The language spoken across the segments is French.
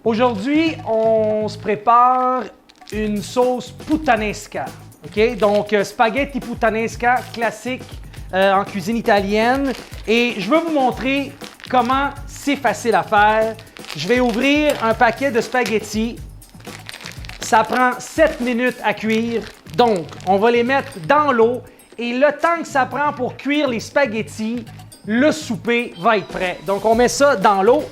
Aujourd'hui, on se prépare une sauce puttanesca. OK? Donc, spaghetti puttanesca classique en cuisine italienne. Et je vais vous montrer comment c'est facile à faire. Je vais ouvrir un paquet de spaghettis. Ça prend 7 minutes à cuire. Donc, on va les mettre dans l'eau. Et le temps que ça prend pour cuire les spaghettis, le souper va être prêt. Donc, on met ça dans l'eau.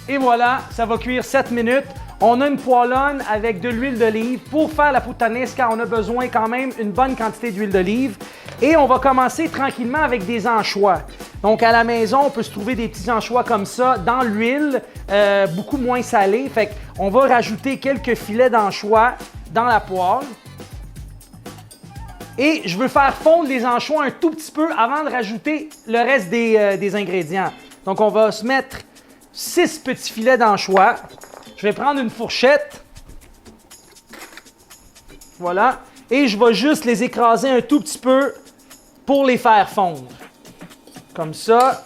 Et voilà, ça va cuire 7 minutes. On a une poêlonne avec de l'huile d'olive. Pour faire la puttanesca, on a besoin quand même d'une bonne quantité d'huile d'olive. Et on va commencer tranquillement avec des anchois. Donc à la maison, on peut se trouver des petits anchois comme ça dans l'huile, beaucoup moins salés. Fait qu'on va rajouter quelques filets d'anchois dans la poêle. Et je veux faire fondre les anchois un tout petit peu avant de rajouter le reste des ingrédients. Donc on va se mettre 6 petits filets d'anchois. Je vais prendre une fourchette. Voilà. Et je vais juste les écraser un tout petit peu pour les faire fondre. Comme ça.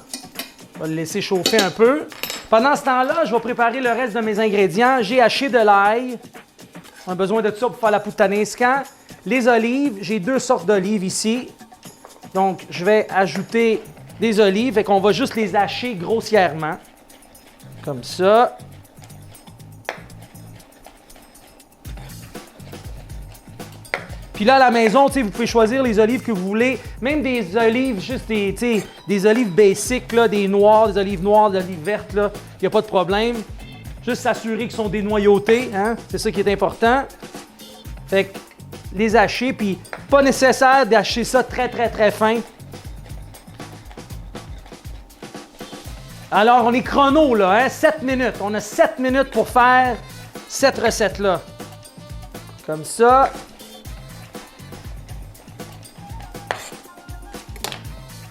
Je vais le laisser chauffer un peu. Pendant ce temps-là, je vais préparer le reste de mes ingrédients. J'ai haché de l'ail. On a besoin de ça pour faire la puttanesca. Les olives. J'ai 2 sortes d'olives ici. Donc, je vais ajouter des olives. Et qu'on va juste les hacher grossièrement. Comme ça. Puis là, à la maison, vous pouvez choisir les olives que vous voulez. Même des olives, juste des olives basiques, là, des noires, des olives noires, des olives vertes, il n'y a pas de problème. Juste s'assurer qu'ils sont dénoyautés, hein? C'est ça qui est important. Fait que les hacher, puis pas nécessaire d'hacher ça très fin. Alors, on est chrono, là, hein? 7 minutes. On a 7 minutes pour faire cette recette-là. Comme ça.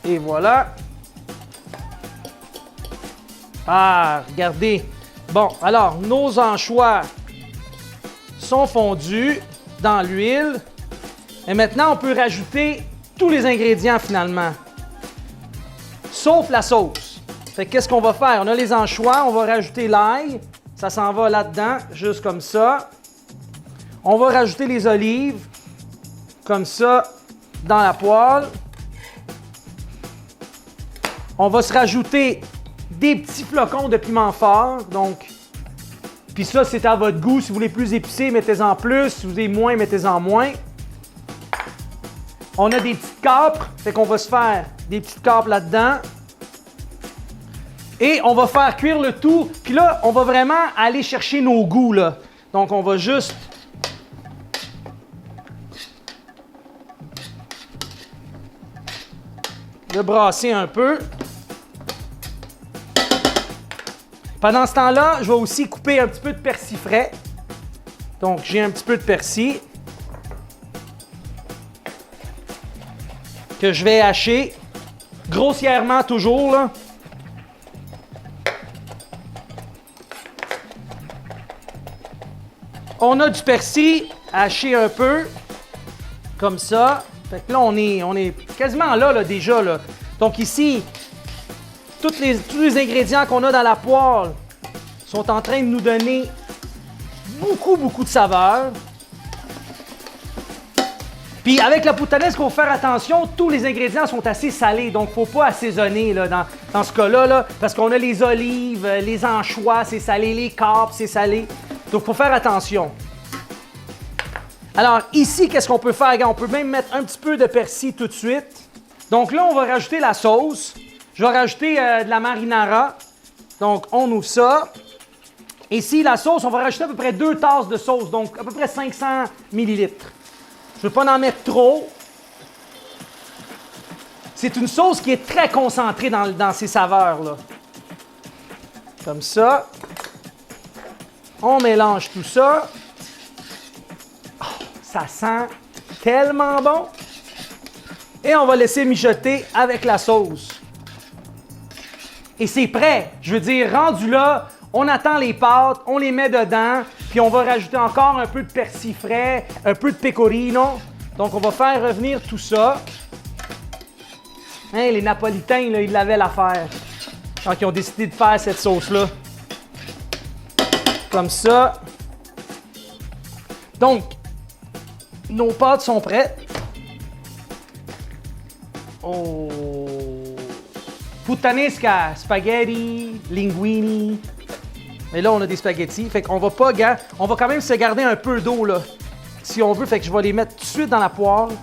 Et voilà. Ah, regardez. Bon, alors, nos anchois sont fondus dans l'huile. Et maintenant, on peut rajouter tous les ingrédients, finalement. Sauf la sauce. Fait que qu'est-ce qu'on va faire? On a les anchois, on va rajouter l'ail. Ça s'en va là-dedans, juste comme ça. On va rajouter les olives, comme ça, dans la poêle. On va se rajouter des petits flocons de piment fort. Donc, puis ça, c'est à votre goût. Si vous voulez plus épicé, mettez-en plus. Si vous voulez moins, mettez-en moins. On a des petites capres. Fait qu'on va se faire des petites capres là-dedans. Et on va faire cuire le tout. Puis là, on va vraiment aller chercher nos goûts, là. Donc, on va juste le brasser un peu. Pendant ce temps-là, je vais aussi couper un petit peu de persil frais. Donc, j'ai un petit peu de persil que je vais hacher grossièrement toujours, là. On a du persil haché un peu, comme ça. Fait que là, on est quasiment là, déjà, là. Donc ici, tous les ingrédients qu'on a dans la poêle sont en train de nous donner beaucoup de saveur. Puis avec la puttanesca, il faut faire attention, tous les ingrédients sont assez salés, donc il ne faut pas assaisonner là, dans ce cas-là, là, parce qu'on a les olives, les anchois, c'est salé, les capres, c'est salé. Donc il faut faire attention. Alors ici, qu'est-ce qu'on peut faire? On peut même mettre un petit peu de persil tout de suite. Donc là, on va rajouter la sauce. Je vais rajouter de la marinara. Donc, on ouvre ça. Ici, la sauce, on va rajouter à peu près 2 tasses de sauce, donc à peu près 500 ml. Je ne veux pas en mettre trop. C'est une sauce qui est très concentrée dans ses saveurs, là. Comme ça. On mélange tout ça. Oh, ça sent tellement bon. Et on va laisser mijoter avec la sauce. Et c'est prêt. Je veux dire, rendu là, on attend les pâtes, on les met dedans, puis on va rajouter encore un peu de persil frais, un peu de pecorino. Donc, on va faire revenir tout ça. Hein, les Napolitains, là, ils l'avaient l'affaire. Donc, ils ont décidé de faire cette sauce-là. Comme ça. Donc, nos pâtes sont prêtes. Oh! Puttanesca, spaghetti, linguini. Mais là, on a des spaghettis. Fait qu'on va pas, on va quand même se garder un peu d'eau, là. Si on veut, fait que je vais les mettre tout de suite dans la poêle.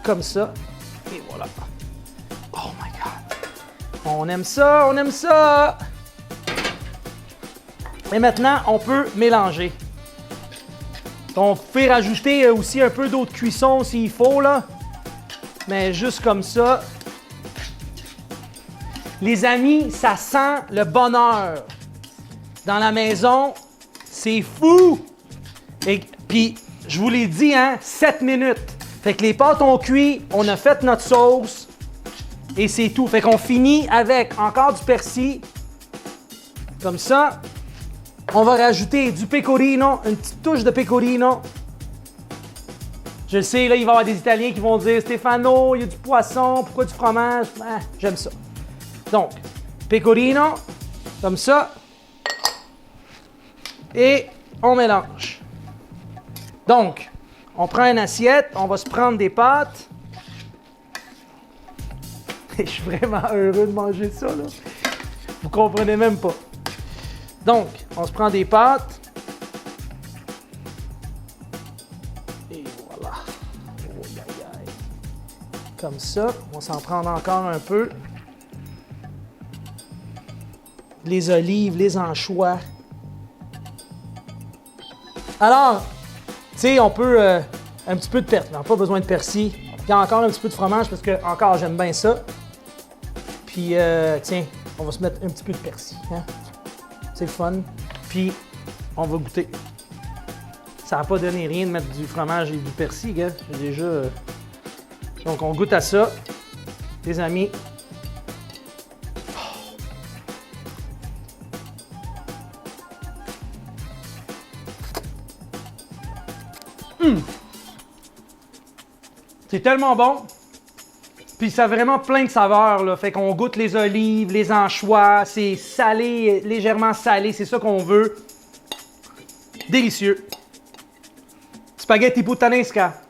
Comme ça. Et voilà. Oh my God. On aime ça, on aime ça. Et maintenant, on peut mélanger. On peut rajouter aussi un peu d'eau de cuisson s'il faut, là. Mais juste comme ça. Les amis, ça sent le bonheur. Dans la maison, c'est fou! Et puis, je vous l'ai dit, hein, 7 minutes. Fait que les pâtes ont cuit, on a fait notre sauce et c'est tout. Fait qu'on finit avec encore du persil. Comme ça. On va rajouter du pecorino, une petite touche de pecorino. Je le sais, là, il va y avoir des Italiens qui vont dire « Stefano, il y a du poisson, pourquoi du fromage? Ah, » J'aime ça. Donc, pecorino, comme ça. Et on mélange. Donc, on prend une assiette, on va se prendre des pâtes. Et je suis vraiment heureux de manger ça, là. Vous comprenez même pas. Donc, on se prend des pâtes. Et voilà. Oh, aïe, aïe. Comme ça, on va s'en prendre encore un peu. Les olives, les anchois. Alors, tu sais, on peut un petit peu de persil. On n'a pas besoin de persil. Il y a encore un petit peu de fromage parce que, encore, j'aime bien ça. Puis, tiens, on va se mettre un petit peu de persil. Hein? C'est le fun. Puis, on va goûter. Ça n'a pas donné rien de mettre du fromage et du persil, gars. J'ai déjà... Donc, on goûte à ça, les amis. C'est tellement bon. Puis ça a vraiment plein de saveurs, là. Fait qu'on goûte les olives, les anchois. C'est salé, légèrement salé. C'est ça qu'on veut. Délicieux. Spaghetti puttanesca.